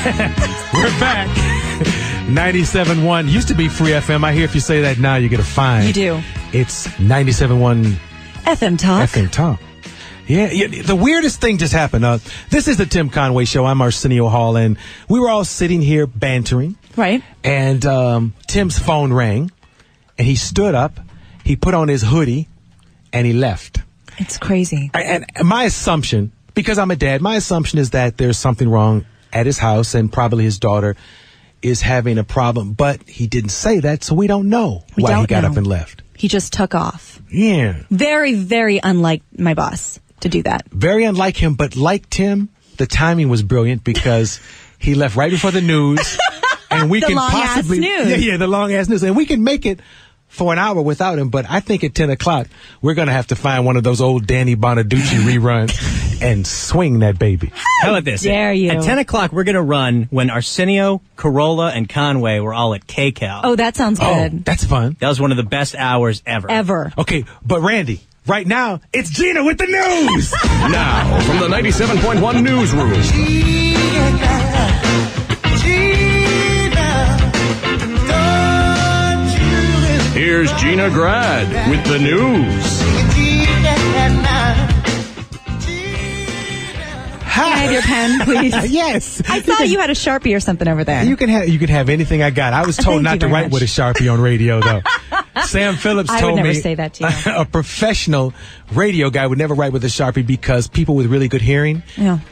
We're back. 97.1 used to be Free FM. I hear if you say that now, you get a fine. You do. It's 97.1 FM Talk. FM Talk. Yeah, the weirdest thing just happened. This is the Tim Conway Show. I'm Arsenio Hall, and we were all sitting here bantering. Right. And Tim's phone rang, and he stood up, he put on his hoodie, and he left. It's crazy. And my assumption, because I'm a dad, my assumption is that there's something wrong at his house, and probably his daughter is having a problem. But he didn't say that, so we don't know why he got up and left. He just took off. Yeah. Very, very unlike my boss to do that. Very unlike him, but like Tim, the timing was brilliant because he left right before the news. And we can possibly, the long ass news. And we can make it for an hour without him. But I think at 10 o'clock, we're going to have to find one of those old Danny Bonaducci reruns and swing that baby. How about this? Dare you? At 10 o'clock, we're going to run when Arsenio, Corolla, and Conway were all at KCAL. Oh, that sounds good. Oh, that's fun. That was one of the best hours ever. Okay, but Randy, right now, it's Gina with the news. Now, from the 97.1 newsroom. Here's Gina Grad with the news. Can I have your pen, please? Yes. I thought you had a Sharpie or something over there. You can have anything I got. I was told not to write with a Sharpie on radio, though. Sam Phillips told me. I would never say that to you. A professional radio guy would never write with a Sharpie because people with really good hearing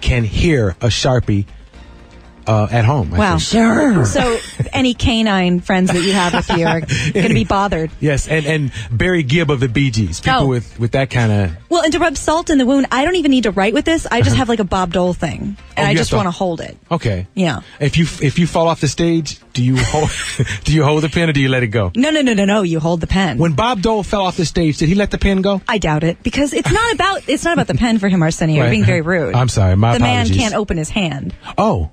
can hear a Sharpie at home. Wow. Sure. So any canine friends that you have with you are going to be bothered. Yes, and Barry Gibb of the Bee Gees. People with that kind of... Well, and to rub salt in the wound, I don't even need to write with this. I just have like a Bob Dole thing. And I just want to hold it. Okay. Yeah. If you fall off the stage, do you hold the pen or do you let it go? No. You hold the pen. When Bob Dole fell off the stage, did he let the pen go? I doubt it because it's not about the pen for him, Arsenio. You're being very rude. I'm sorry. My apologies. The man can't open his hand. Oh.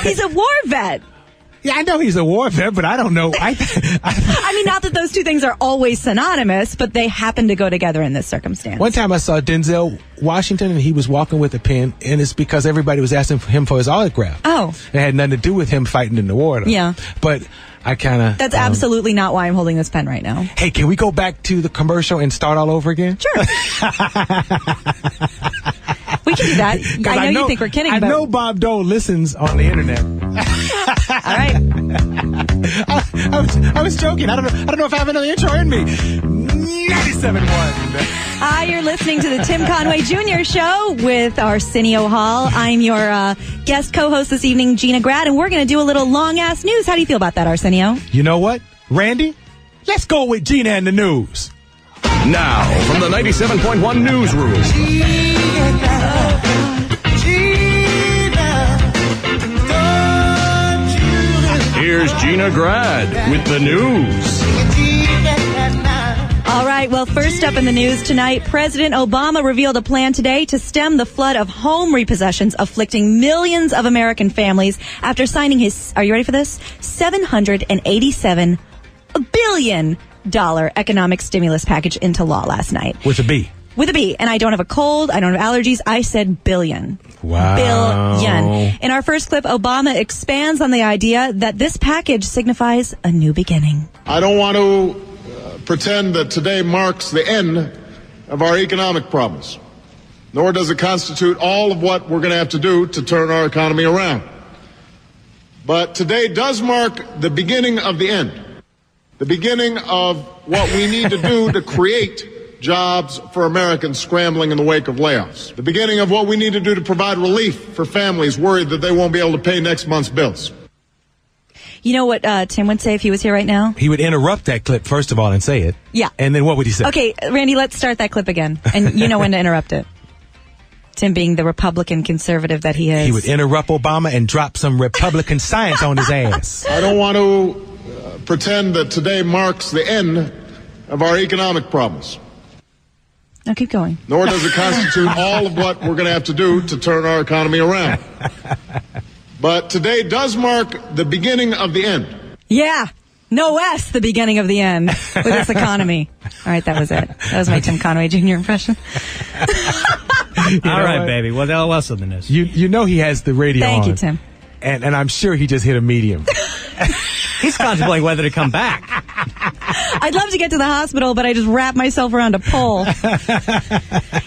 He's a war vet. Yeah, I know he's a war vet, but I don't know. I mean, not that those two things are always synonymous, but they happen to go together in this circumstance. One time I saw Denzel Washington, and he was walking with a pen, and it's because everybody was asking him for his autograph. Oh. It had nothing to do with him fighting in the war, though. Yeah. But I kind of... That's absolutely not why I'm holding this pen right now. Hey, can we go back to the commercial and start all over again? Sure. We can do that. I know you think we're kidding. I know Bob Dole listens on the internet. All right. I was joking. I don't know if I have another intro in me. 97.1. Hi, you're listening to the Tim Conway Jr. Show with Arsenio Hall. I'm your guest co-host this evening, Gina Grad, and we're going to do a little long-ass news. How do you feel about that, Arsenio? You know what, Randy? Let's go with Gina and the news. Now, from the 97.1 newsroom. Here's Gina Grad with the news. All right, well, first up in the news tonight, President Obama revealed a plan today to stem the flood of home repossessions afflicting millions of American families after signing his, are you ready for this? $787 billion economic stimulus package into law last night. With a B. With a B. And I don't have a cold. I don't have allergies. I said billion. Wow. Billion. In our first clip, Obama expands on the idea that this package signifies a new beginning. I don't want to pretend that today marks the end of our economic problems, nor does it constitute all of what we're going to have to do to turn our economy around. But today does mark the beginning of the end, the beginning of what we need to do to create jobs for Americans scrambling in the wake of layoffs, the beginning of what we need to do to provide relief for families worried that they won't be able to pay next month's bills. You know what Tim would say if he was here right now? He would interrupt that clip, first of all, and say it. Yeah. And then what would he say? Okay, Randy, let's start that clip again. And you know when to interrupt it. Tim being the Republican conservative that he is. He would interrupt Obama and drop some Republican science on his ass. I don't want to pretend that today marks the end of our economic problems. No, keep going. Nor does it constitute all of what we're going to have to do to turn our economy around. But today does mark the beginning of the end. Yeah. No S, the beginning of the end with this economy. All right, that was it. That was my Tim Conway Jr. impression. All right, baby. What else on the news? You know he has the radio on. Thank you, Tim. And I'm sure he just hit a medium. He's contemplating whether to come back. I'd love to get to the hospital, but I just wrap myself around a pole.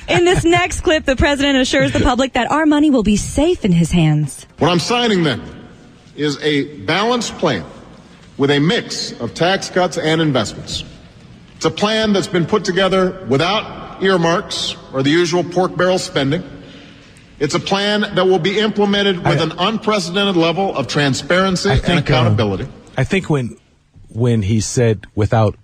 In this next clip, the president assures the public that our money will be safe in his hands. What I'm signing then is a balanced plan with a mix of tax cuts and investments. It's a plan that's been put together without earmarks or the usual pork barrel spending. It's a plan that will be implemented with an unprecedented level of transparency and accountability. I think when he said without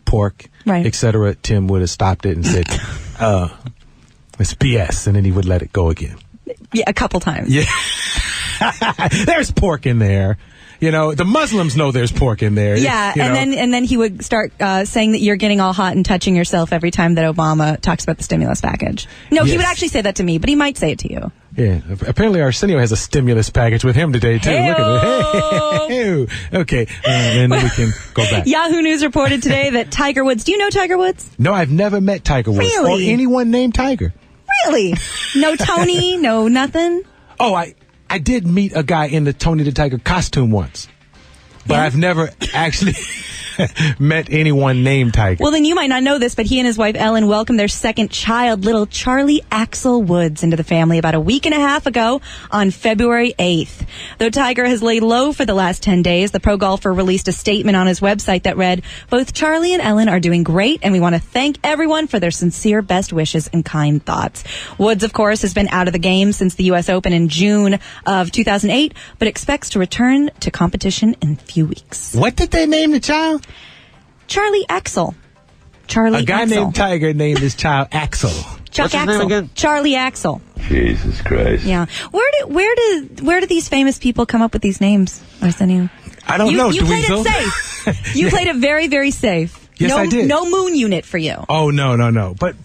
pork, right, et cetera, Tim would have stopped it and said, it's BS, and then he would let it go again. Yeah, a couple times. Yeah. There's pork in there. You know, the Muslims know there's pork in there. Yeah, and then he would start saying that you're getting all hot and touching yourself every time that Obama talks about the stimulus package. No, He would actually say that to me, but he might say it to you. Yeah, apparently Arsenio has a stimulus package with him today, too. Hey-o. Look at it. Hey-o. Okay, and then we can go back. Yahoo News reported today that Tiger Woods... Do you know Tiger Woods? No, I've never met Tiger Woods. Really? Or anyone named Tiger. Really? No Tony? No nothing? Oh, I did meet a guy in the Tony the Tiger costume once. But I've never actually met anyone named Tiger. Well, then you might not know this, but he and his wife Ellen welcomed their second child, little Charlie Axel Woods, into the family about a week and a half ago on February 8th. Though Tiger has laid low for the last 10 days, the pro golfer released a statement on his website that read, "Both Charlie and Ellen are doing great, and we want to thank everyone for their sincere best wishes and kind thoughts." Woods, of course, has been out of the game since the U.S. Open in June of 2008, but expects to return to competition in a few weeks. What did they name the child? Charlie Axel. Charlie A guy Axel. named Tiger named his child Axel. Chuck What's his name Axel. again? Charlie Axel. Jesus Christ. Yeah. Where do these famous people come up with these names, Arsenio? I don't know, You played Dweezil. it safe. You played it very, very safe. Yes, I did. No moon unit for you. Oh, no. But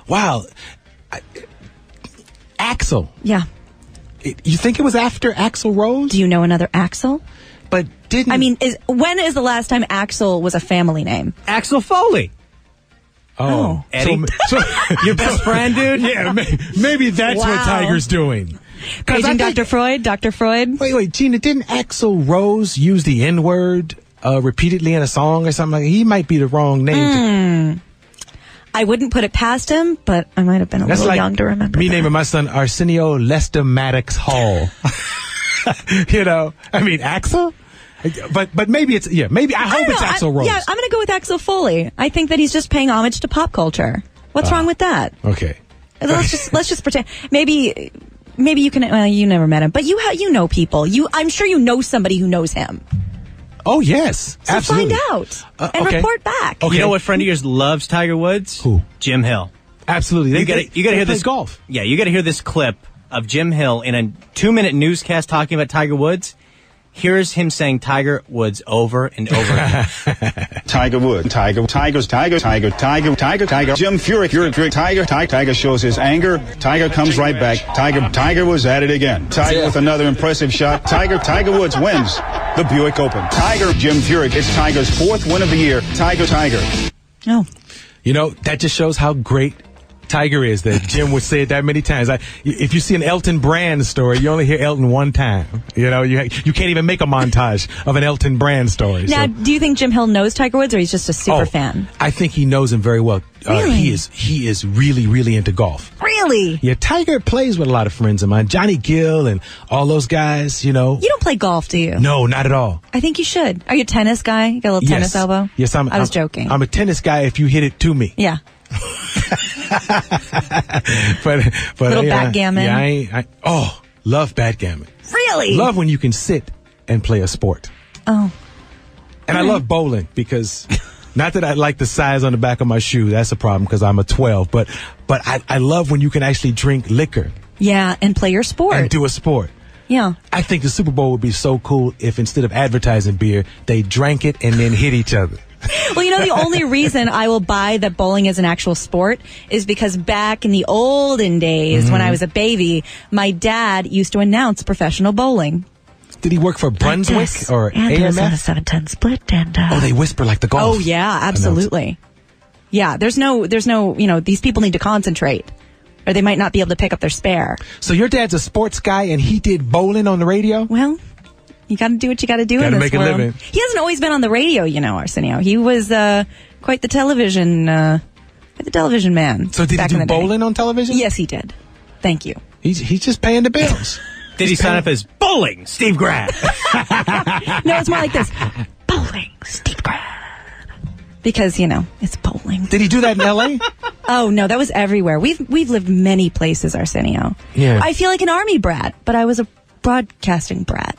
wow. Axel. Yeah. You think it was after Axl Rose? Do you know another Axel? But didn't... I mean, when is the last time Axel was a family name? Axel Foley. Oh. Eddie? So, Your best friend, dude? yeah, maybe that's what Wow. Tiger's doing. Paging Dr. Freud? Dr. Freud? Wait, Gina, didn't Axl Rose use the N-word repeatedly in a song or something like that? He might be the wrong name. I wouldn't put it past him, but I might have been a That's little like young to remember me that. naming my son Arsenio Lester Maddox Hall. You know, I mean, Axel? But maybe it's, maybe I hope it's Axl Rose. Yeah, I'm going to go with Axel Foley. I think that he's just paying homage to pop culture. What's wrong with that? Okay. Let's just pretend. Maybe you can. Well, you never met him, but you know people. I'm sure you know somebody who knows him. Oh yes, So absolutely. find out and okay. report back. Okay. You know what friend of yours loves Tiger Woods? Who? Jim Hill. Absolutely. You got to hear this golf. Yeah, you got to hear this clip of Jim Hill in a 2-minute newscast talking about Tiger Woods. Here's him saying Tiger Woods over and over again. Tiger Woods. Tiger. Jim Furyk. Tiger shows his anger. Tiger comes right back. Tiger was at it again. Tiger with another impressive shot. Tiger Woods wins the Buick Open. Jim Furyk. It's Tiger's 4th win of the year. Tiger. Oh. You know, that just shows how great Tiger is that Jim would say it that many times. If you see an Elton Brand story, you only hear Elton one time. You know, you can't even make a montage of an Elton Brand story. Now, do you think Jim Hill knows Tiger Woods, or he's just a super fan? I think he knows him very well. Really? He is really, really into golf. Really? Yeah, Tiger plays with a lot of friends of mine. Johnny Gill and all those guys, you know. You don't play golf, do you? No, not at all. I think you should. Are you a tennis guy? You got a little tennis elbow? Yes, I was joking. I'm a tennis guy if you hit it to me. Yeah. but Little backgammon. Yeah, love backgammon. Really? Love when you can sit and play a sport. Oh. And I love bowling because, not that I like the size on the back of my shoe, that's a problem because I'm a 12, but I love when you can actually drink liquor. Yeah, and play your sport. And do a sport. Yeah. I think the Super Bowl would be so cool if instead of advertising beer, they drank it and then hit each other. Well, you know, the only reason I will buy that bowling is an actual sport is because back in the olden days when I was a baby, my dad used to announce professional bowling. Did he work for Brunswick or AMF? AMF? 7-10 split and They whisper like the golf. Oh yeah, absolutely. Yeah, there's no, these people need to concentrate. or they might not be able to pick up their spare. So your dad's a sports guy, and he did bowling on the radio? Well, you got to do what you got to do in this make world. A living. He hasn't always been on the radio, Arsenio. He was quite the television man. So did he do bowling on television? Yes, he did. Thank you. He's just paying the bills. Did he sign up as Bowling Steve Grad? No, it's more like this. Bowling Steve Grad. Because, it's bowling. Did he do that in L.A.? Oh, no, that was everywhere. We've lived many places, Arsenio. Yeah. I feel like an army brat, but I was a broadcasting brat.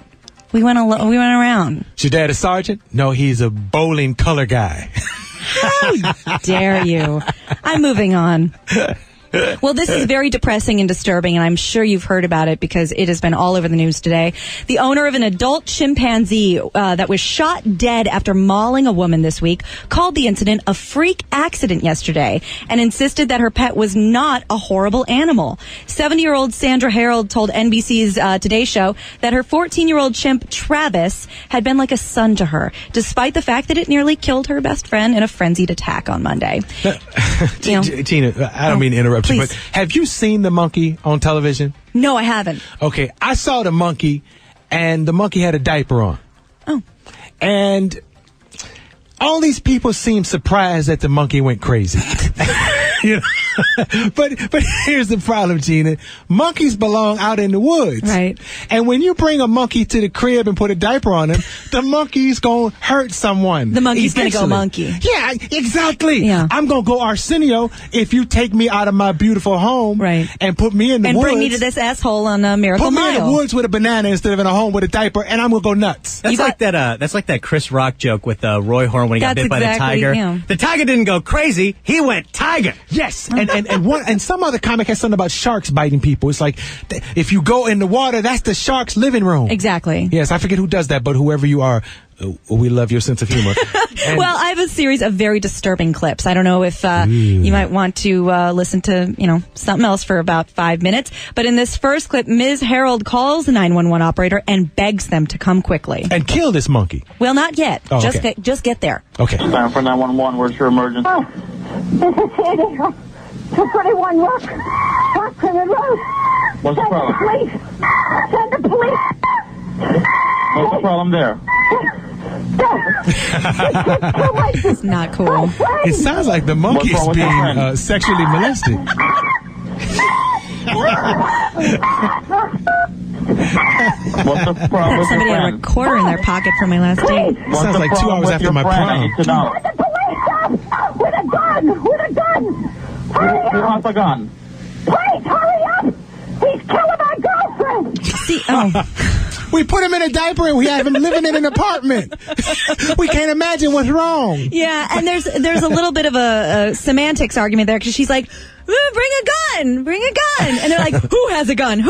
We went around. Is your dad a sergeant? No, he's a bowling color guy. How dare you? I'm moving on. Well, this is very depressing and disturbing, and I'm sure you've heard about it because it has been all over the news today. The owner of an adult chimpanzee that was shot dead after mauling a woman this week called the incident a freak accident yesterday and insisted that her pet was not a horrible animal. 70-year-old Sandra Harold told NBC's Today Show that her 14-year-old chimp, Travis, had been like a son to her, despite the fact that it nearly killed her best friend in a frenzied attack on Monday. Tina, I don't mean to interrupt. Please. But have you seen the monkey on television? No, I haven't. Okay, I saw the monkey, and the monkey had a diaper on. Oh. And all these people seem surprised that the monkey went crazy. But here's the problem, Gina. Monkeys belong out in the woods. Right. And when you bring a monkey to the crib and put a diaper on him, the monkey's going to hurt someone. The monkey's going to go monkey. Yeah, exactly. Yeah. I'm going to go Arsenio if you take me out of my beautiful home and put me in the woods. And bring me to this asshole on Miracle Mile. Put me in the woods with a banana instead of in a home with a diaper, and I'm going to go nuts. That's like that Chris Rock joke with Roy Horn when he got bit by the tiger. Yeah. The tiger didn't go crazy. He went tiger. Yes. And some other comic has something about sharks biting people. It's like, if you go in the water, that's the shark's living room. Exactly. Yes, I forget who does that, but whoever you are, we love your sense of humor. Well, I have a series of very disturbing clips. I don't know if you might want to listen to, something else for about 5 minutes. But in this first clip, Ms. Harold calls the 911 operator and begs them to come quickly. And kill this monkey. Well, not yet. Oh, just get there. Okay. Time for 911. Where's your emergency? Oh, this is Sandy. 231 Rock Road. What's the problem? Police. Send the police. What's the problem there? It's not cool. It sounds like the monkey is being sexually molested. What's the problem? Somebody had a recorder in their pocket from my last date. Sounds like 2 hours after my prom. With a gun! Hurry Who up! has a gun? Please, hurry up! He's killing my girlfriend! See, We put him in a diaper and we have him living in an apartment. We can't imagine what's wrong. Yeah, and there's a little bit of a semantics argument there because she's like, bring a gun. And they're like, who has a gun? And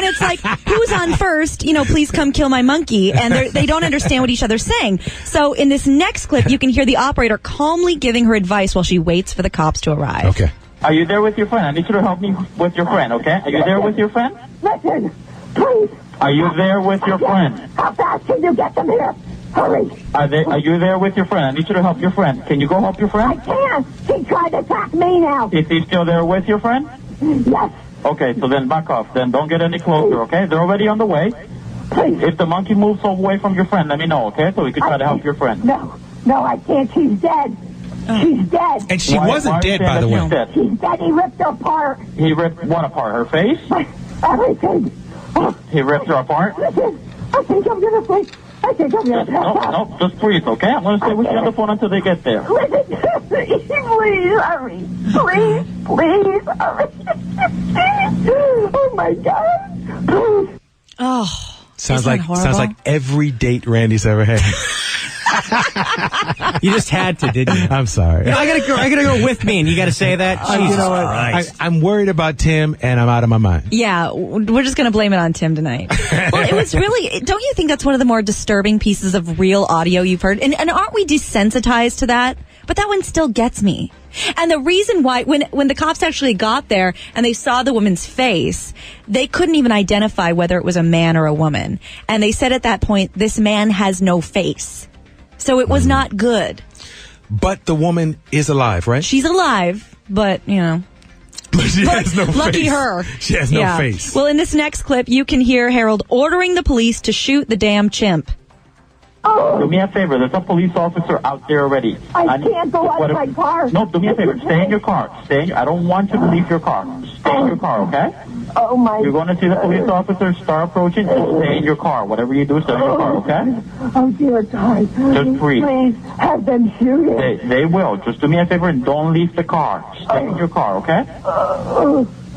it's like, who's on first? Please come kill my monkey. And they don't understand what each other's saying. So in this next clip, you can hear the operator calmly giving her advice while she waits for the cops to arrive. Okay. Are you there with your friend? I need you to help me with your friend, okay? Are you there with your friend? Listen, please. Are you there with your friend? How fast can you get them here? Hurry. Are you there with your friend? I need you to help your friend. Can you go help your I friend? can't. He tried to attack me now. Is he still there with your friend? Yes. Okay, so then back off. Then don't get any closer, okay? They're already on the way. Please. If the monkey moves away from your friend, let me know, okay? So we can try to help your friend. No, I can't. She's dead. She's dead. And she wasn't dead, by the way. She's dead. He ripped her apart. He ripped what apart? Her face? Everything. He ripped her apart? Listen, I think I'm going to sleep. I think I'm going to pass out. No, just breathe, okay? I'm going to stay with you on the phone until they get there. Listen, please hurry. Please hurry. Oh, my God. Please. Oh, Sounds like every date Randy's ever had. You just had to, didn't you? I'm sorry. I gotta go with me, and you gotta say that. You know what? I'm worried about Tim, and I'm out of my mind. Yeah, we're just going to blame it on Tim tonight. Well, it was really, don't you think that's one of the more disturbing pieces of real audio you've heard? And aren't we desensitized to that? But that one still gets me. And the reason why, when the cops actually got there and they saw the woman's face, they couldn't even identify whether it was a man or a woman. And they said at that point, this man has no face. So it was not good. But the woman is alive, right? She's alive, but, But she has no face. Lucky her. She has no face. Well, in this next clip, you can hear Harold ordering the police to shoot the damn chimp. Oh. Do me a favor. There's a police officer out there already. I can't go out of my car. No, do me a favor. Stay in your car. I don't want you to leave your car. Stay in your car, okay? Oh, my. You're going to see the police officer start approaching. Just stay in your car. Whatever you do, stay in your car, okay? Oh, dear God. Just breathe. Please have them shoot it. They will. Just do me a favor and don't leave the car. Stay in your car, okay?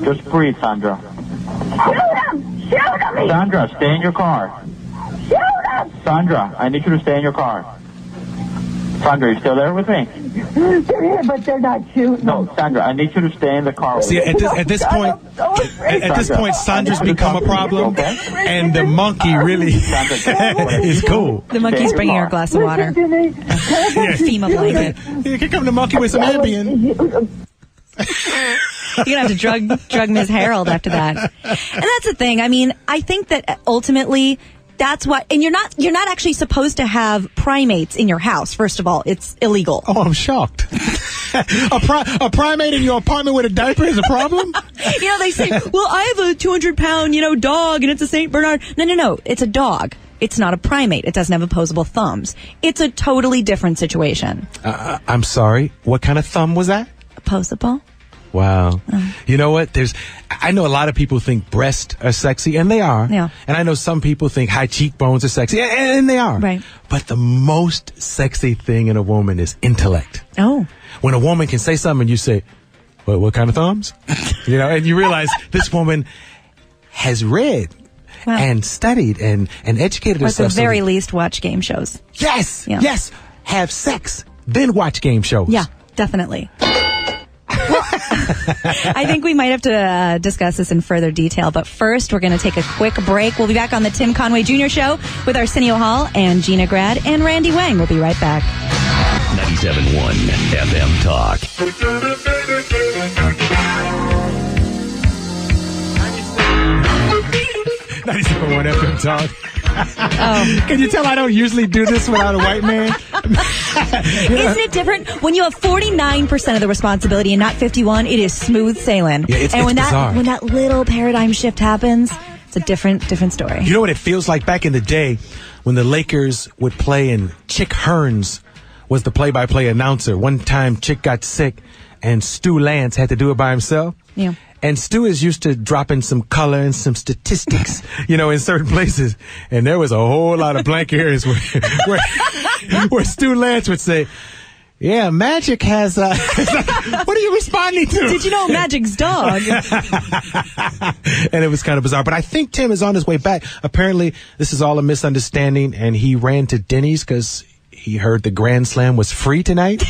Just breathe, Sandra. Shoot him! Shoot him! Sandra, stay in your car. Shoot him! Sandra, I need you to stay in your car. Sandra, you still there with me? They're here, but they're not shooting. No, Sandra, I need you to stay in the car. See, at this point, Sandra's become a problem, and the monkey really is cool. The monkey's bringing her a glass of water. FEMA blanket. Here come the monkey with some Ambien. You're gonna have to drug Ms. Harold after that. And that's the thing. I mean, I think that ultimately that's what, and you're not actually supposed to have primates in your house. First of all, it's illegal. Oh, I'm shocked. A primate in your apartment with a diaper is a problem? They say, well, I have a 200-pound, dog, and it's a Saint Bernard. No. It's a dog. It's not a primate. It doesn't have opposable thumbs. It's a totally different situation. I'm sorry. What kind of thumb was that? Opposable. Wow. You know what? I know a lot of people think breasts are sexy, and they are. Yeah. And I know some people think high cheekbones are sexy, and they are. Right. But the most sexy thing in a woman is intellect. Oh. When a woman can say something and you say, what kind of thumbs? And you realize this woman has read and studied and educated herself. At the very least, watch game shows. Yes. Yeah. Yes. Have sex, then watch game shows. Yeah, definitely. I think we might have to discuss this in further detail, but first we're going to take a quick break. We'll be back on the Tim Conway Jr. Show with Arsenio Hall and Gina Grad and Randy Wang. We'll be right back. 97.1 FM Talk. 97.1 FM Talk. Can you tell I don't usually do this without a white man? Isn't it different? When you have 49% of the responsibility and not 51, it is smooth sailing. Yeah, it's when bizarre. when that little paradigm shift happens, it's a different story. You know what it feels like back in the day when the Lakers would play and Chick Hearns was the play-by-play announcer. One time Chick got sick and Stu Lance had to do it by himself. Yeah. And Stu is used to dropping some color and some statistics, in certain places. And there was a whole lot of blank areas where Stu Lance would say, yeah, Magic has, what are you responding to? Did you know Magic's dog? And it was kind of bizarre. But I think Tim is on his way back. Apparently, this is all a misunderstanding, and he ran to Denny's because he heard the Grand Slam was free tonight.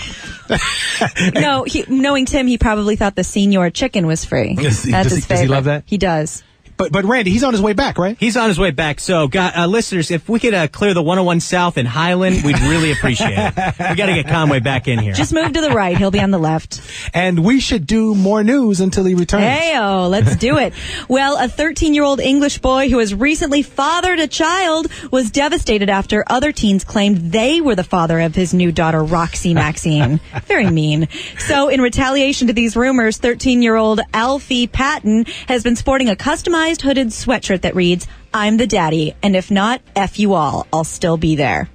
No, knowing Tim, he probably thought the Senior Chicken was free. That's his favorite. Does he love that? He does. But Randy, he's on his way back, right? He's on his way back. So, listeners, if we could clear the 101 South in Highland, we'd really appreciate it. We got to get Conway back in here. Just move to the right. He'll be on the left. And we should do more news until he returns. Hey-o, let's do it. Well, a 13-year-old English boy who has recently fathered a child was devastated after other teens claimed they were the father of his new daughter, Roxy Maxine. Very mean. So, in retaliation to these rumors, 13-year-old Alfie Patton has been sporting a customized hooded sweatshirt that reads, "I'm the daddy, and if not, F you all, I'll still be there."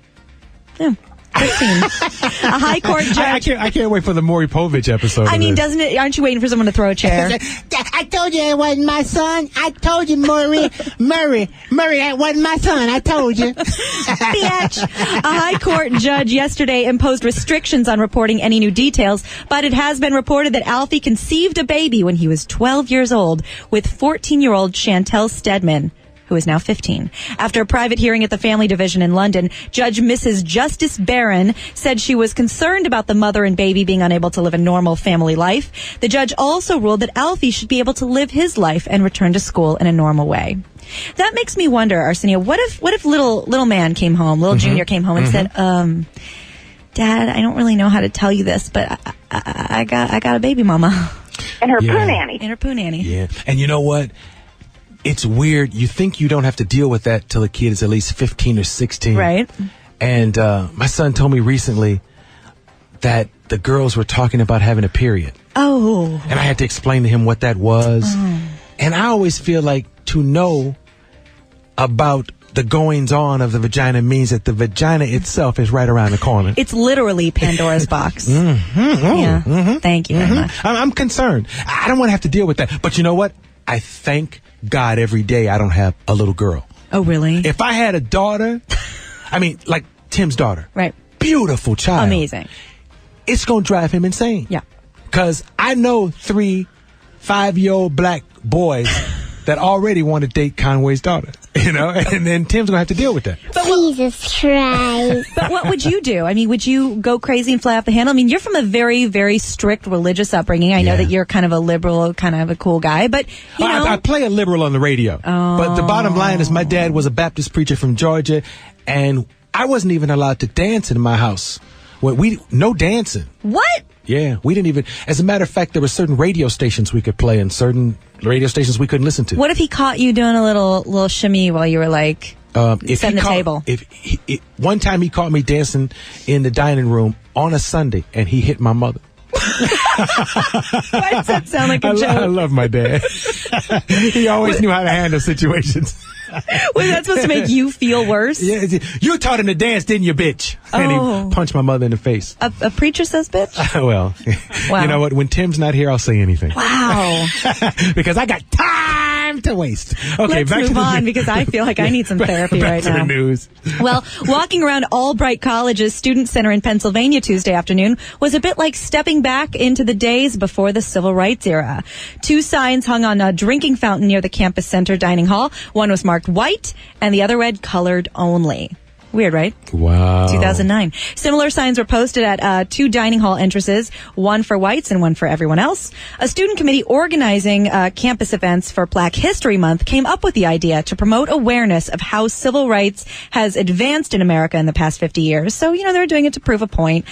Yeah. 13. A high court judge. I can't wait for the Maury Povich episode. I mean, doesn't it? Aren't you waiting for someone to throw a chair? I told you it wasn't my son. I told you, Murray, that wasn't my son. I told you. Bitch. A high court judge yesterday imposed restrictions on reporting any new details, but it has been reported that Alfie conceived a baby when he was 12 years old with 14-year-old Chantel Stedman, who is now 15. After a private hearing at the Family Division in London, Judge Mrs. Justice Barron said she was concerned about the mother and baby being unable to live a normal family life. The judge also ruled that Alfie should be able to live his life and return to school in a normal way. That makes me wonder, Arsenio, what if little man came home, little Junior came home and said, Dad, I don't really know how to tell you this, but I got a baby mama. And her poo nanny. And her poo nanny. Yeah. And you know what? It's weird. You think you don't have to deal with that till a kid is at least 15 or 16. Right. And my son told me recently that the girls were talking about having a period. Oh. And I had to explain to him what that was. And I always feel like to know about the goings-on of the vagina means that the vagina itself is right around the corner. It's literally Pandora's box. Thank you very much. I'm concerned. I don't want to have to deal with that. But you know what? I thank God every day I don't have a little girl. Oh, really? If I had a daughter, I mean, like Tim's daughter. Right. Beautiful child. Amazing. It's going to drive him insane. Yeah. Because I know 3 5-year-old black boys that already want to date Conway's daughter. You know, and then Tim's going to have to deal with that. Jesus Christ. But what would you do? I mean, would you go crazy and fly off the handle? I mean, you're from a very, very strict religious upbringing. I know that you're kind of a liberal, kind of a cool guy, but, you know. I play a liberal on the radio. But the bottom line is my dad was a Baptist preacher from Georgia, and I wasn't even allowed to dance in my house. No dancing. What? Yeah, we didn't even. As a matter of fact, there were certain radio stations we could play and certain radio stations we couldn't listen to. What if he caught you doing a little shimmy while you were like setting the table? One time he caught me dancing in the dining room on a Sunday, and he hit my mother. Why does that sound like a joke? I love my dad. He always knew how to handle situations. Was that supposed to make you feel worse? Yeah, you taught him to dance, didn't you, bitch? And he punched my mother in the face. A preacher says bitch? Well, you know what? When Tim's not here, I'll say anything. Wow. Because I got time to waste. Okay, let's move on because I feel like I need some therapy right now. Back to the news. Well, walking around Albright College's Student Center in Pennsylvania Tuesday afternoon was a bit like stepping back into the days before the Civil Rights era. 2 signs hung on a drinking fountain near the campus center dining hall. One was marked white and the other read colored only. Weird, right? Wow. 2009. Similar signs were posted at 2 dining hall entrances, one for whites and one for everyone else. A student committee organizing campus events for Black History Month came up with the idea to promote awareness of how civil rights has advanced in America in the past 50 years. So, you know, they're doing it to prove a point.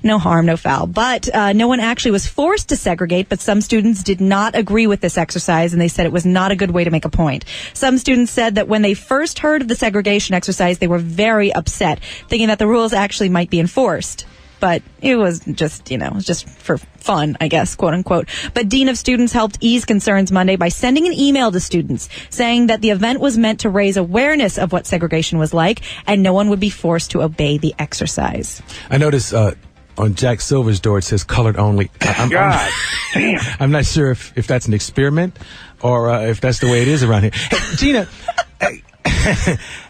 No harm, no foul. But no one actually was forced to segregate, but some students did not agree with this exercise, and they said it was not a good way to make a point. Some students said that when they first heard of the segregation exercise, they were very upset, thinking that the rules actually might be enforced. But it was just, just for fun, I guess, quote unquote. But Dean of Students helped ease concerns Monday by sending an email to students saying that the event was meant to raise awareness of what segregation was like and no one would be forced to obey the exercise. I noticed on Jack Silver's door it says colored only. I'm not sure if that's an experiment or if that's the way it is around here. Hey, Gina,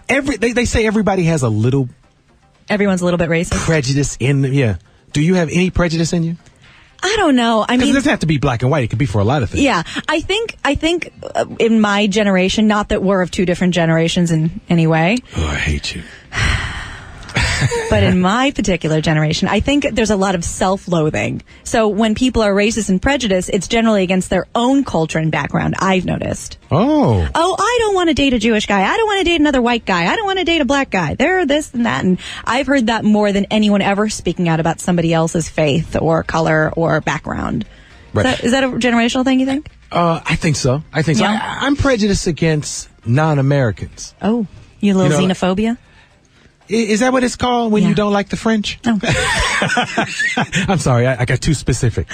they say everybody has a little. Everyone's a little bit racist. Prejudice in them, yeah. Do you have any prejudice in you? I don't know. I mean, it doesn't have to be black and white. It could be for a lot of things. Yeah, I think in my generation, not that we're of 2 different generations in any way. Oh, I hate you. But in my particular generation, I think there's a lot of self-loathing. So when people are racist and prejudiced, it's generally against their own culture and background, I've noticed. Oh, I don't want to date a Jewish guy. I don't want to date another white guy. I don't want to date a black guy. They're this and that. And I've heard that more than anyone ever speaking out about somebody else's faith or color or background. Right. Is that a generational thing, you think? I think so. Yeah. I'm prejudiced against non-Americans. Oh, you little xenophobia? Is that what it's called when you don't like the French? Oh. I'm sorry, I got too specific.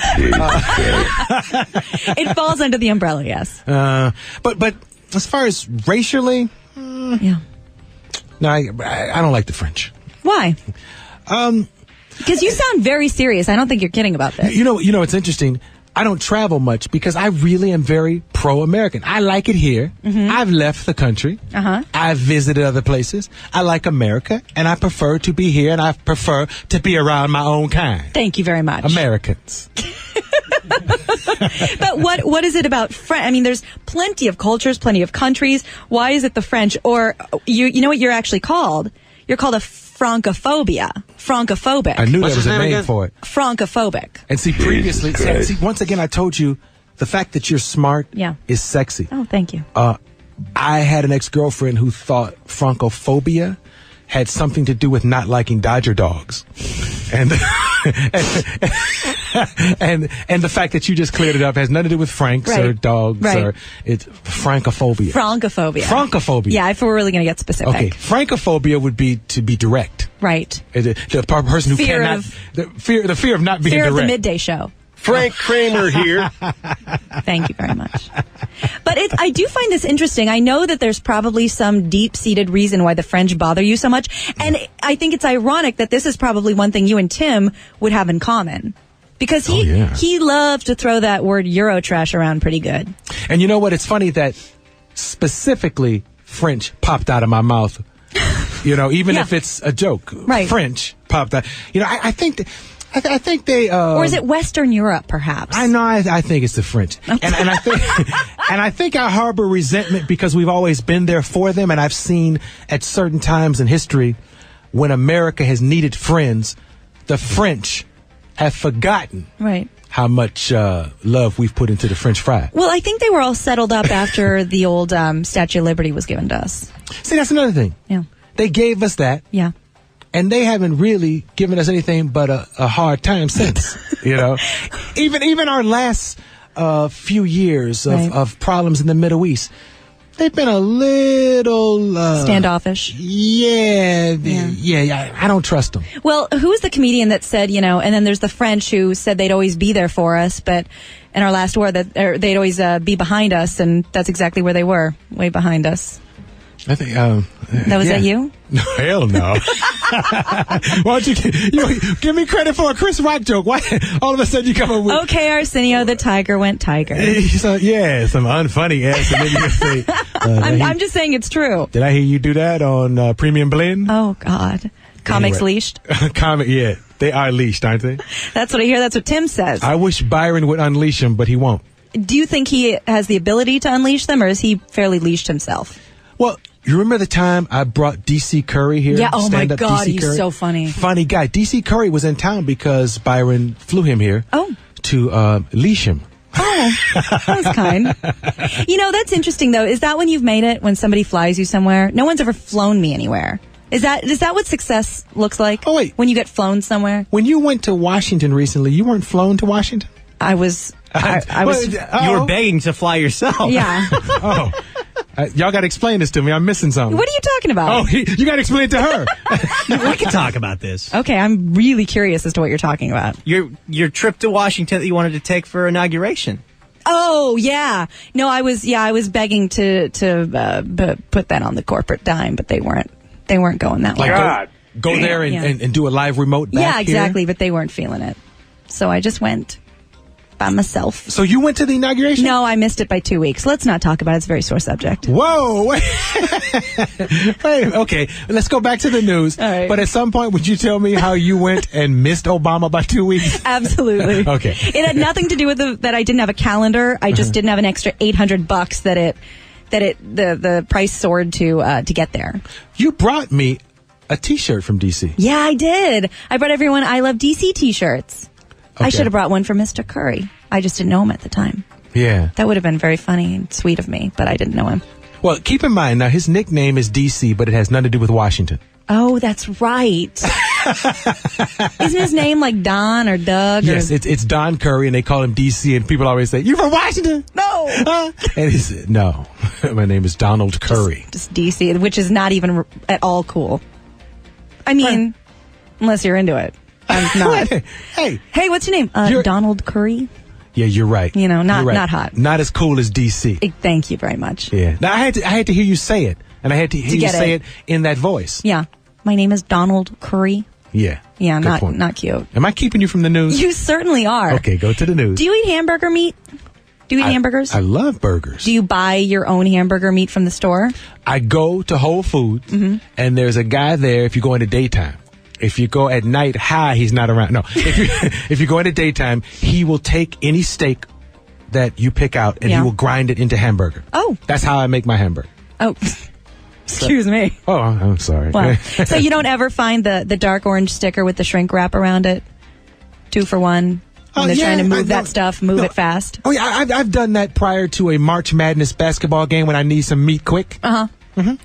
It falls under the umbrella, yes. But as far as racially, no, I don't like the French. Why? Because you sound very serious. I don't think you're kidding about this. You know, it's interesting. I don't travel much because I really am very pro-American. I like it here. Mm-hmm. I've left the country. I've visited other places. I like America, and I prefer to be here, and I prefer to be around my own kind. Thank you very much. Americans. But what is it about French? I mean, there's plenty of cultures, plenty of countries. Why is it the French? Or you know what you're actually called? You're called a Francophobic. I knew there was a name for it. Francophobic. And see, previously, once again, I told you, the fact that you're smart is sexy. Oh, thank you. I had an ex-girlfriend who thought Francophobia had something to do with not liking Dodger dogs. And and the fact that you just cleared it up has nothing to do with Franks or dogs or it's francophobia. Francophobia. Yeah, if we're really going to get specific. Okay, francophobia would be to be direct. Right. The person who the fear of not being direct. Fear of the midday show. Frank Kramer here. Thank you very much. But I do find this interesting. I know that there's probably some deep-seated reason why the French bother you so much. And I think it's ironic that this is probably one thing you and Tim would have in common. Because he loved to throw that word Eurotrash around pretty good. And you know what? It's funny that specifically French popped out of my mouth. You know, even if it's a joke. Right. French popped out. You know, I think they or is it Western Europe, perhaps? I know. I think it's the French, okay. and I think I harbor resentment because we've always been there for them, and I've seen at certain times in history when America has needed friends, the French have forgotten how much love we've put into the French fry. Well, I think they were all settled up after the old Statue of Liberty was given to us. See, that's another thing. Yeah, they gave us that. Yeah. And they haven't really given us anything but a hard time since, you know. Even our last few years of problems in the Middle East, they've been a little standoffish. Yeah, I don't trust them. Well, who's the comedian that said, you know, and then there's the French who said they'd always be there for us, but in our last war that they'd always be behind us, and that's exactly where they were, way behind us. I think was that you? No, hell no. Why don't you give me credit for a Chris Rock joke? Why all of a sudden you come up with okay, Arsenio, the tiger went tiger. So, some unfunny ass. And then you say, I'm just saying it's true. Did I hear you do that on Premium Blend? Oh God, comics leashed. They are leashed, aren't they? That's what I hear. That's what Tim says. I wish Byron would unleash them, but he won't. Do you think he has the ability to unleash them, or is he fairly leashed himself? Well, you remember the time I brought D.C. Curry here? Yeah, oh my God, he's so funny. Funny guy. D.C. Curry was in town because Byron flew him here to leash him. Oh, that was kind. You know, that's interesting, though. Is that when you've made it, when somebody flies you somewhere? No one's ever flown me anywhere. Is that what success looks like? Oh, wait. When you get flown somewhere? When you went to Washington recently, you weren't flown to Washington? I was. You were begging to fly yourself. Yeah. Y'all got to explain this to me. I'm missing something. What are you talking about? Oh, you got to explain it to her. We can talk about this. Okay, I'm really curious as to what you're talking about. Your trip to Washington that you wanted to take for inauguration. Oh, yeah. No, I was begging to put that on the corporate dime, but they weren't going that way. God. Go there and do a live remote back Yeah, exactly, here? but they weren't feeling it. So I just went by myself. So you went to the inauguration? No, I missed it by 2 weeks. Let's not talk about it. It's a very sore subject. Whoa. Wait, okay, let's go back to the news. All right. But at some point, would you tell me how you went and missed Obama by 2 weeks? Absolutely. Okay. It had nothing to do with that I didn't have a calendar. I just didn't have an extra $800 the price soared to get there. You brought me a T-shirt from D.C. Yeah, I did. I brought everyone I Love D.C. T-shirts. Okay. I should have brought one for Mr. Curry. I just didn't know him at the time. Yeah. That would have been very funny and sweet of me, but I didn't know him. Well, keep in mind, now his nickname is D.C., but it has nothing to do with Washington. Oh, that's right. Isn't his name like Don or Doug? Yes, it's Don Curry, and they call him D.C., and people always say, "You from Washington?" No. And he said, "No, my name is Donald Curry." Just D.C., which is not even at all cool. I mean, unless you're into it. I'm not. Hey, what's your name? Donald Curry? Yeah, you're right. You know, not hot. Not as cool as DC. Thank you very much. Yeah. Now I had to hear you say it, and I had to hear you say it in that voice. Yeah. My name is Donald Curry. Yeah. Yeah, not cute. Am I keeping you from the news? You certainly are. Okay, go to the news. Do you eat hamburger meat? Do you eat hamburgers? I love burgers. Do you buy your own hamburger meat from the store? I go to Whole Foods, and there's a guy there if you go in the daytime. If you go at night, he's not around. No, if you go in the daytime, he will take any steak that you pick out and he will grind it into hamburger. Oh. That's how I make my hamburger. Oh, excuse me. Oh, I'm sorry. Well, so you don't ever find the dark orange sticker with the shrink wrap around it? 2 for $1? When they're trying to move that stuff, it fast? Oh, yeah, I've done that prior to a March Madness basketball game when I need some meat quick. Uh-huh.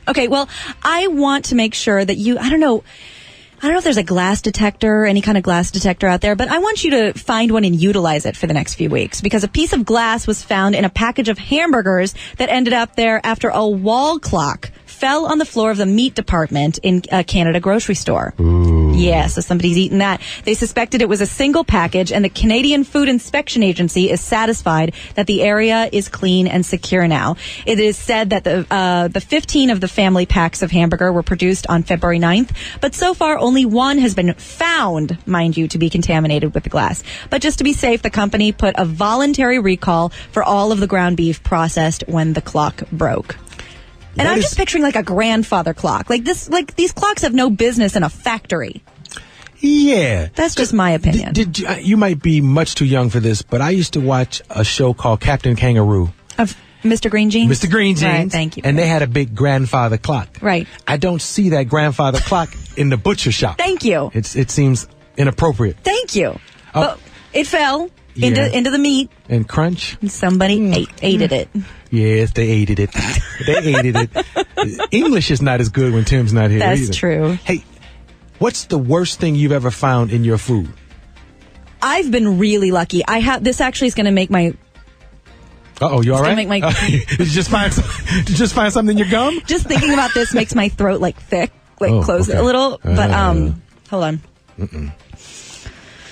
Okay, well, I want to make sure that I don't know. I don't know if there's a glass detector, any kind of glass detector out there, but I want you to find one and utilize it for the next few weeks because a piece of glass was found in a package of hamburgers that ended up there after a wall clock fell on the floor of the meat department in a Canada grocery store. Ooh. Yeah, so somebody's eaten that. They suspected it was a single package, and the Canadian Food Inspection Agency is satisfied that the area is clean and secure now. It is said that the 15 of the family packs of hamburger were produced on February 9th, but so far only one has been found, mind you, to be contaminated with the glass. But just to be safe, the company put a voluntary recall for all of the ground beef processed when the clock broke. And I'm just picturing like a grandfather clock. Like these clocks have no business in a factory. Yeah. That's just my opinion. You might be much too young for this, but I used to watch a show called Captain Kangaroo. Of Mr. Green Jeans? Mr. Green Jeans. Right, thank you. And they had a big grandfather clock. Right. I don't see that grandfather clock in the butcher shop. Thank you. It seems inappropriate. Thank you. Oh. But it fell Yeah. into the meat. And crunch. And somebody ate it. Yes, they ate it. They ate it. English is not as good when Tim's not here That's either. true. Hey, what's the worst thing you've ever found in your food? I've been really lucky. This actually is going to make my... Uh-oh, you all right? It's gonna make my... Did you just find something in your gum? Just thinking about this makes my throat thick, close okay. a little. But hold on.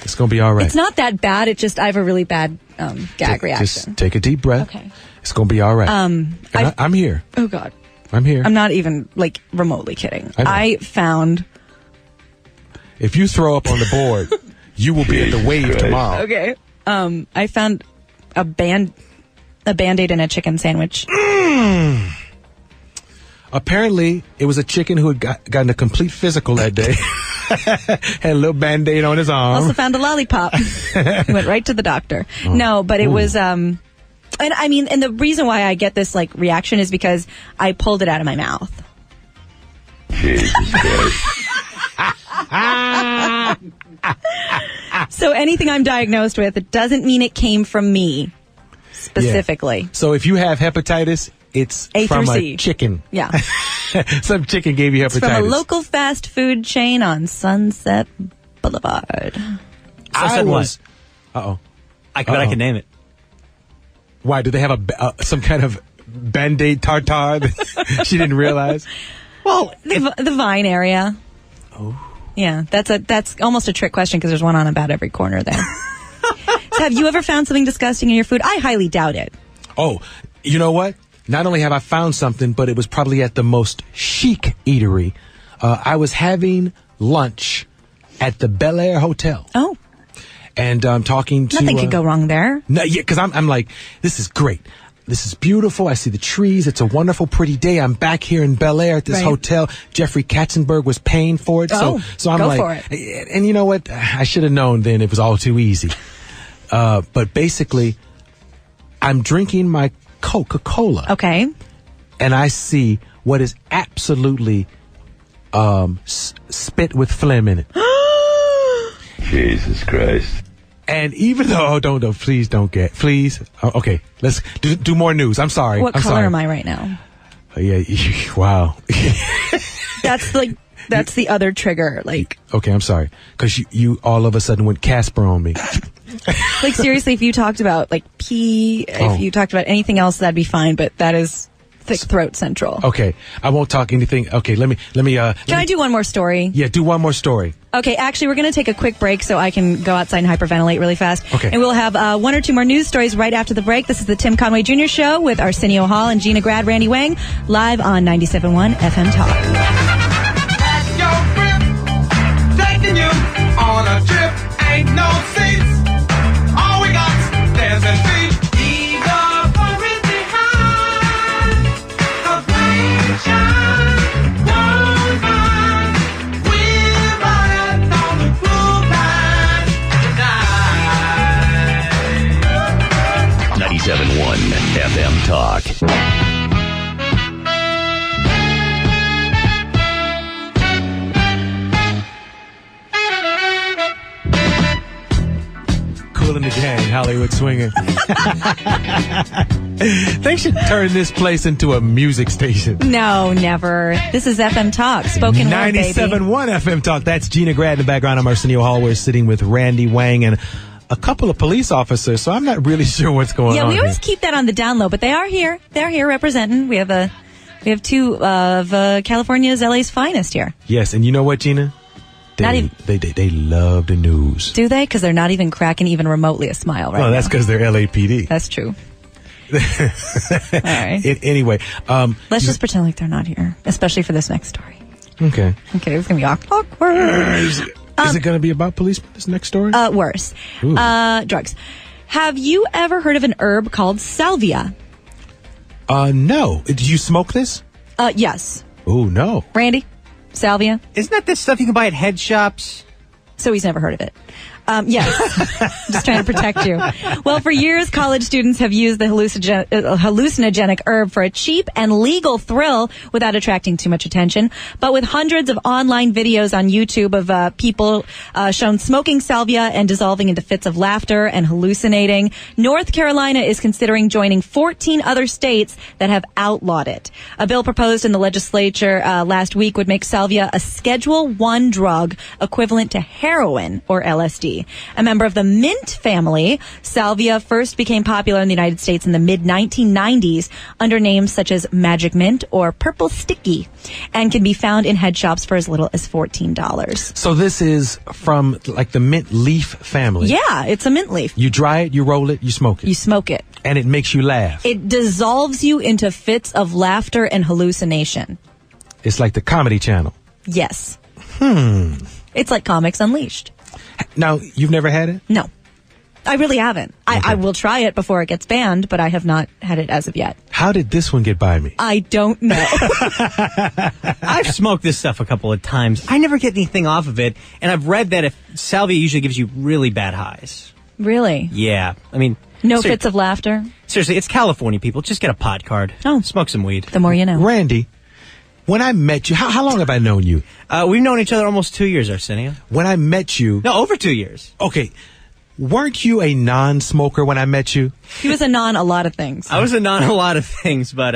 It's going to be all right. It's not that bad. It's just I have a really bad gag reaction. Just take a deep breath. Okay. It's going to be all right. I'm here. Oh, God. I'm here. I'm not even, remotely kidding. I found... If you throw up on the board, you will be at the wave tomorrow. Okay. I found a Band-Aid in a chicken sandwich. Apparently, it was a chicken who had gotten a complete physical that day. Had a little Band-Aid on his arm. Also found a lollipop. Went right to the doctor. Oh. No, but it was... And the reason why I get this reaction is because I pulled it out of my mouth. Jesus Christ. So anything I'm diagnosed with, it doesn't mean it came from me specifically. Yeah. So if you have hepatitis, it's A from through a C. chicken. Yeah. Some chicken gave you hepatitis. It's from a local fast food chain on Sunset Boulevard. Sunset what? Uh-oh. I can name it. Why? Do they have some kind of Band-Aid tartare that she didn't realize? Well, the Vine area. Oh. Yeah, that's almost a trick question because there's one on about every corner there. So have you ever found something disgusting in your food? I highly doubt it. Oh, you know what? Not only have I found something, but it was probably at the most chic eatery. I was having lunch at the Bel Air Hotel. Oh. And I'm talking to... Nothing could go wrong there. No, yeah, because I'm like, this is great. This is beautiful. I see the trees. It's a wonderful, pretty day. I'm back here in Bel Air at this hotel. Jeffrey Katzenberg was paying for it. So I'm go like, for it. And you know what? I should have known then it was all too easy. But basically, I'm drinking my Coca-Cola. Okay. And I see what is absolutely spit with phlegm in it. Jesus Christ. And even though, please don't get, please. Okay, let's do more news. I'm sorry. What color am I right now? Yeah, wow. That's the other trigger. Okay, I'm sorry. Because you all of a sudden went Casper on me. Seriously, if you talked about pee, if you talked about anything else, that'd be fine. But that is thick throat central. Okay, I won't talk anything. Okay, let me. Can I do one more story? Yeah, do one more story. Okay, actually, we're going to take a quick break so I can go outside and hyperventilate really fast. Okay. And we'll have one or two more news stories right after the break. This is the Tim Conway Jr. Show with Arsenio Hall and Gina Grad, Randy Wang, live on 97.1 FM Talk. Taking you on a trip, ain't no seats. All we got stands and feet. Either far is behind, 'cause rain shine, don't mind. We're riding on the groove line tonight. 97.1 FM Talk. Kool and the Gang, Hollywood Swinger. They should turn this place into a music station. No, never. This is FM Talk, spoken word, baby. 97.1 FM Talk. That's Gina Grad in the background. I'm Arsenio Hall. We're sitting with Randy Wang and a couple of police officers, so I'm not really sure what's going on. Yeah, we always here. keep that on the down low, but they are here. They're here representing. We have two of California's LA's finest here. Yes, and you know what, Gina? They love the news. Do they? Because they're not even cracking even remotely a smile right now. Well, that's because they're LAPD. That's true. All right. Anyway. Let's just pretend like they're not here, especially for this next story. Okay. Okay, it's going to be awkward. Is it going to be about policemen, this next story? Worse. Drugs. Have you ever heard of an herb called salvia? No. Did you smoke this? Yes. Oh, no. Randy? Salvia? Isn't that this stuff you can buy at head shops? So he's never heard of it. Yes. Just trying to protect you. Well, for years, college students have used the hallucinogenic herb for a cheap and legal thrill without attracting too much attention. But with hundreds of online videos on YouTube of people shown smoking salvia and dissolving into fits of laughter and hallucinating, North Carolina is considering joining 14 other states that have outlawed it. A bill proposed in the legislature last week would make salvia a Schedule I drug equivalent to heroin or LSD. A member of the mint family, salvia first became popular in the United States in the mid-1990s under names such as Magic Mint or Purple Sticky, and can be found in head shops for as little as $14. So this is from like the mint leaf family? Yeah, it's a mint leaf. You dry it, you roll it, you smoke it. You smoke it. And it makes you laugh. It dissolves you into fits of laughter and hallucination. It's like the Comedy Channel. Yes. It's like Comics Unleashed. Now, you've never had it? No. I really haven't. Okay. I will try it before it gets banned, but I have not had it as of yet. How did this one get by me? I don't know. I've smoked this stuff a couple of times. I never get anything off of it, and I've read that if salvia usually gives you really bad highs. Really? Yeah. I mean... No fits of laughter? Seriously, it's California, people. Just get a pot card. Oh. Smoke some weed. The more you know. Randy, when I met you, how long have I known you? We've known each other almost 2 years, Arsenio. When I met you... No, over 2 years. Okay. Weren't you a non-smoker when I met you? He was a lot of things. I was a lot of things, but...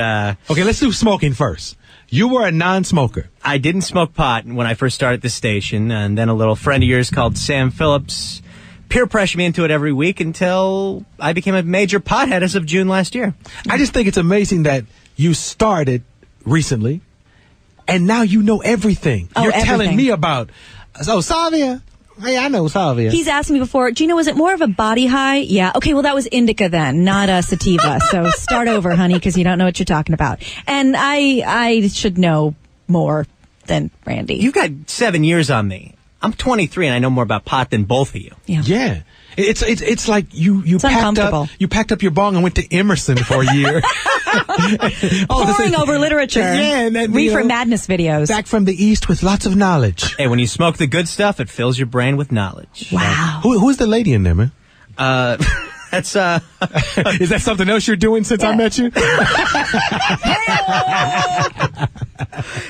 Okay, let's do smoking first. You were a non-smoker. I didn't smoke pot when I first started the station, and then a little friend of yours called Sam Phillips peer pressured me into it every week until I became a major pothead as of June last year. I just think it's amazing that you started recently, and now you know everything. You're telling me about... So, salvia... Hey, I know salvia. He's asked me before, Gina, was it more of a body high? Yeah. Okay, well, that was indica then, not a sativa. So start over, honey, because you don't know what you're talking about. And I should know more than Randy. You've got 7 years on me. I'm 23 and I know more about pot than both of you. Yeah. It's like you packed up your bong and went to Emerson for a year. Poring over literature. Yeah, and Reefer Madness videos. Back from the East with lots of knowledge. Hey, when you smoke the good stuff, it fills your brain with knowledge. Wow. Who's the lady in there, man? That's Is that something else you're doing since I met you?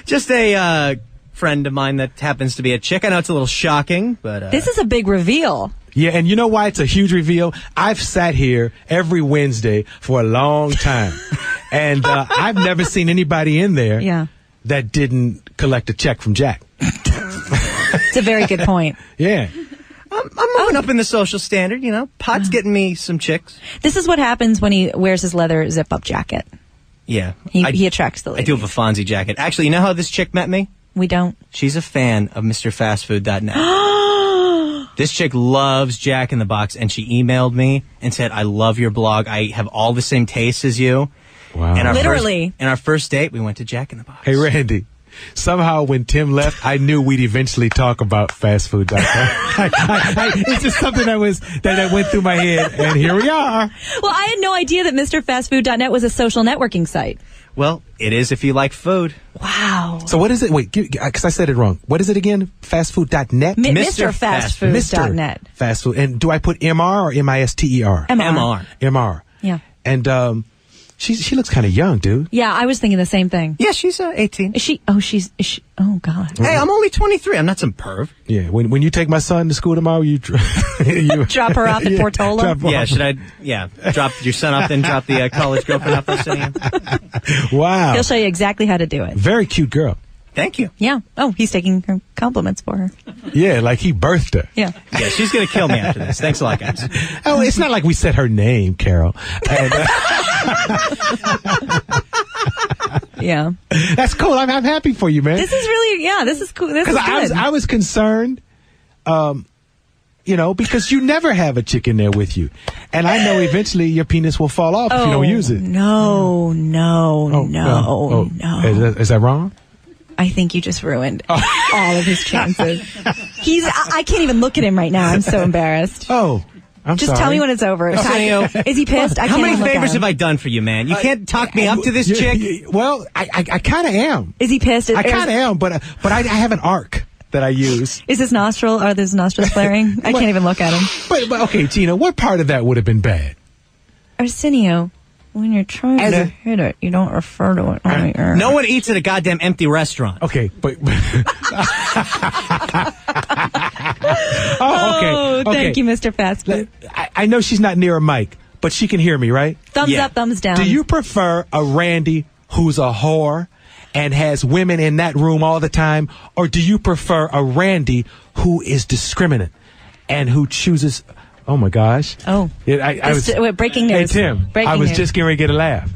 Just a friend of mine that happens to be a chick. I know it's a little shocking, but this is a big reveal. Yeah, and you know why it's a huge reveal? I've sat here every Wednesday for a long time, and I've never seen anybody in there that didn't collect a check from Jack. It's a very good point. Yeah. I'm moving up in the social standard, you know. Pot's getting me some chicks. This is what happens when he wears his leather zip-up jacket. Yeah. He attracts the ladies. I do have a Fonzie jacket. Actually, you know how this chick met me? We don't. She's a fan of MrFastFood.net. This chick loves Jack in the Box, and she emailed me and said, I love your blog. I have all the same tastes as you. Wow. And Literally. In our first date, we went to Jack in the Box. Hey, Randy. Somehow when Tim left, I knew we'd eventually talk about fastfood.com. It's just something that went through my head, and here we are. Well, I had no idea that MrFastFood.net was a social networking site. Well, it is if you like food. Wow. So what is it? Wait, because I said it wrong. What is it again? Fastfood.net? MrFastFood.net. Fast food. And do I put MR or MISTER? MR. MR. Yeah. And She looks kind of young, dude. Yeah, I was thinking the same thing. Yeah, she's 18. Is she? Oh, is she? Oh, God. Hey, I'm only 23. I'm not some perv. Yeah, when you take my son to school tomorrow, you drop her off at Portola? Yeah, should I? Yeah, drop your son off, then drop the college girlfriend off there. Wow. He'll show you exactly how to do it. Very cute girl. Thank you. Yeah. Oh, he's taking her compliments for her. Yeah, like he birthed her. Yeah. Yeah, she's going to kill me after this. Thanks a lot, guys. Oh, it's not like we said her name, Carol. And, yeah. That's cool. I'm happy for you, man. This is really, this is cool. This is good. I was concerned, because you never have a chick in there with you. And I know eventually your penis will fall off if you don't use it. No. Is that wrong? I think you just ruined all of his chances. I can't even look at him right now. I'm so embarrassed. Oh, I'm just sorry. tell me when it's over. Is he pissed? How many favors have I done for you, man? You can't talk me up to this chick? Well, I kind of am. Is he pissed? I kind of am, but I have an arc that I use. Is his nostril? Are those nostrils flaring? I can't even look at him. But okay, Tina, what part of that would have been bad? Arsenio, when you're trying to hit it, you don't refer to it on the air. No one eats at a goddamn empty restaurant. Okay, but... okay. Thank you, Mr. Fast Food. I know she's not near a mic, but she can hear me, right? Thumbs up, thumbs down. Do you prefer a Randy who's a whore and has women in that room all the time, or do you prefer a Randy who is discriminate and who chooses... Oh, my gosh. Oh. I was breaking news. Hey, Tim, I was just getting ready to get a laugh.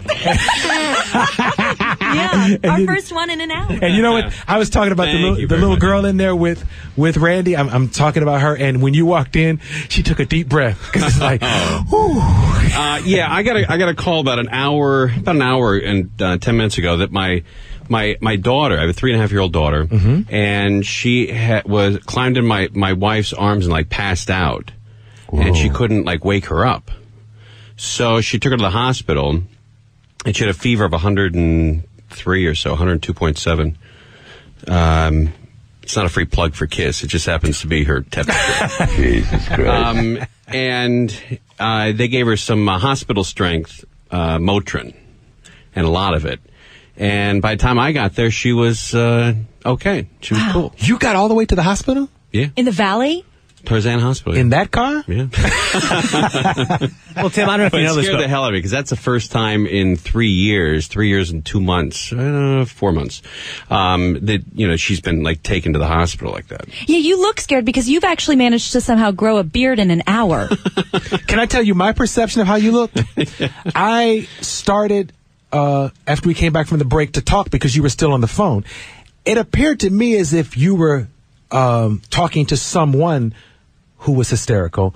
Yeah, our first one in an hour. And you know what? I was talking about the little girl in there with Randy. I'm talking about her, and when you walked in, she took a deep breath. Because it's like, whew. Yeah, I got a call about an hour and 10 minutes ago that my daughter, I have a 3.5-year-old daughter, and she was climbed in my wife's arms and like passed out. Whoa. And she couldn't like wake her up. So she took her to the hospital, and she had a fever of 103 or so, 102.7. It's not a free plug for Kiss. It just happens to be her temperature. Jesus Christ. And they gave her some hospital strength Motrin, and a lot of it. And by the time I got there, she was okay. She was cool. You got all the way to the hospital? Yeah. In the valley? Tarzan Hospital. In that car? Yeah. Well, Tim, I don't know if you know this, but it scared the hell out of me because that's the first time in 3 years and 2 months, 4 months, that she's been like taken to the hospital like that. Yeah, you look scared because you've actually managed to somehow grow a beard in an hour. Can I tell you my perception of how you look? I started after we came back from the break to talk because you were still on the phone. It appeared to me as if you were talking to someone who was hysterical,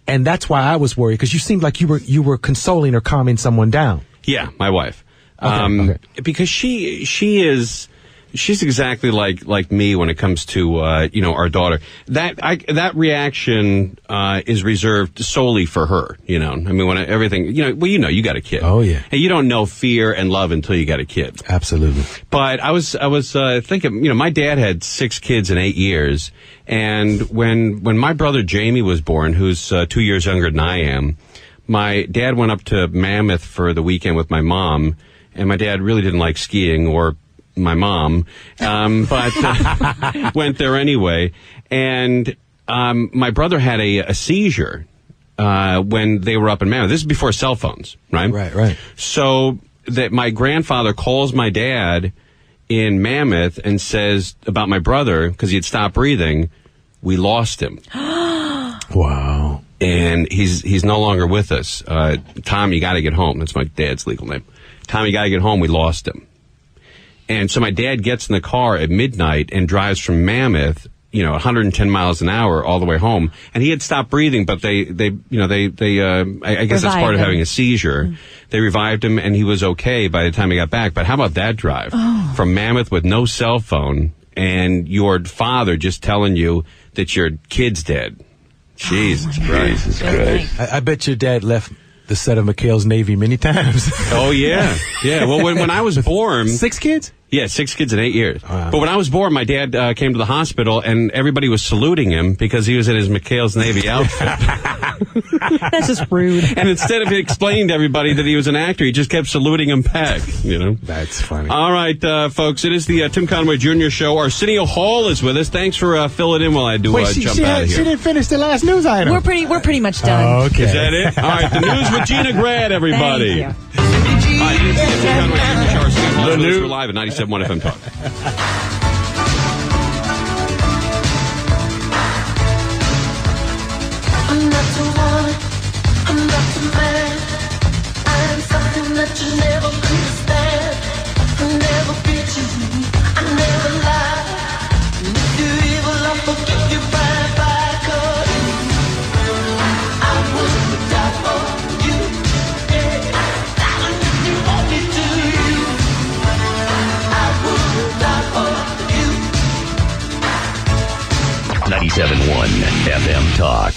and that's why I was worried because you seemed like you were consoling or calming someone down. Yeah, my wife. Okay. Because she's exactly like me when it comes to our daughter. That reaction is reserved solely for her. I mean, when everything you got a kid. Oh yeah, and you don't know fear and love until you got a kid. Absolutely. But I was thinking, my dad had 6 kids in 8 years, and when my brother Jamie was born, who's 2 years younger than I am, my dad went up to Mammoth for the weekend with my mom, and my dad really didn't like skiing or my mom, but went there anyway. And my brother had a seizure when they were up in Mammoth. This is before cell phones, right? Right. So that my grandfather calls my dad in Mammoth and says about my brother, because he had stopped breathing, we lost him. Wow. And he's no longer with us. Tom, you got to get home. That's my dad's legal name. Tom, you got to get home. We lost him. And so my dad gets in the car at midnight and drives from Mammoth, 110 miles an hour all the way home. And he had stopped breathing, but they I guess that's part of having a seizure. They revived him, and he was okay by the time he got back. But how about that drive from Mammoth with no cell phone and your father just telling you that your kid's dead? Jesus Christ. I bet your dad left the set of McHale's Navy many times. Oh, yeah. Yeah. Well, when I was born... 6 kids? Yeah, 6 kids in 8 years. But when I was born, my dad came to the hospital, and everybody was saluting him because he was in his McHale's Navy outfit. That's just rude. And instead of explaining to everybody that he was an actor, he just kept saluting him back, you know? That's funny. All right, folks, it is the Tim Conway Jr. Show. Arsenio Hall is with us. Thanks for filling in while I do jump out of here. She didn't finish the last news item. We're pretty much done. Okay. Is that it? All right, the news with Gina Grad, everybody. Thank you. All right, it is the Tim Conway Jr. Show. The news. We're live at 97.1 FM Talk. I'm not the one, I'm not the man. I'm something that you never understand. I never beat you, I never lie. And if you're evil, I'll forgive you right back. I would die for you. Yeah, darling, if you want me to. I would die for you. 97.1 FM Talk.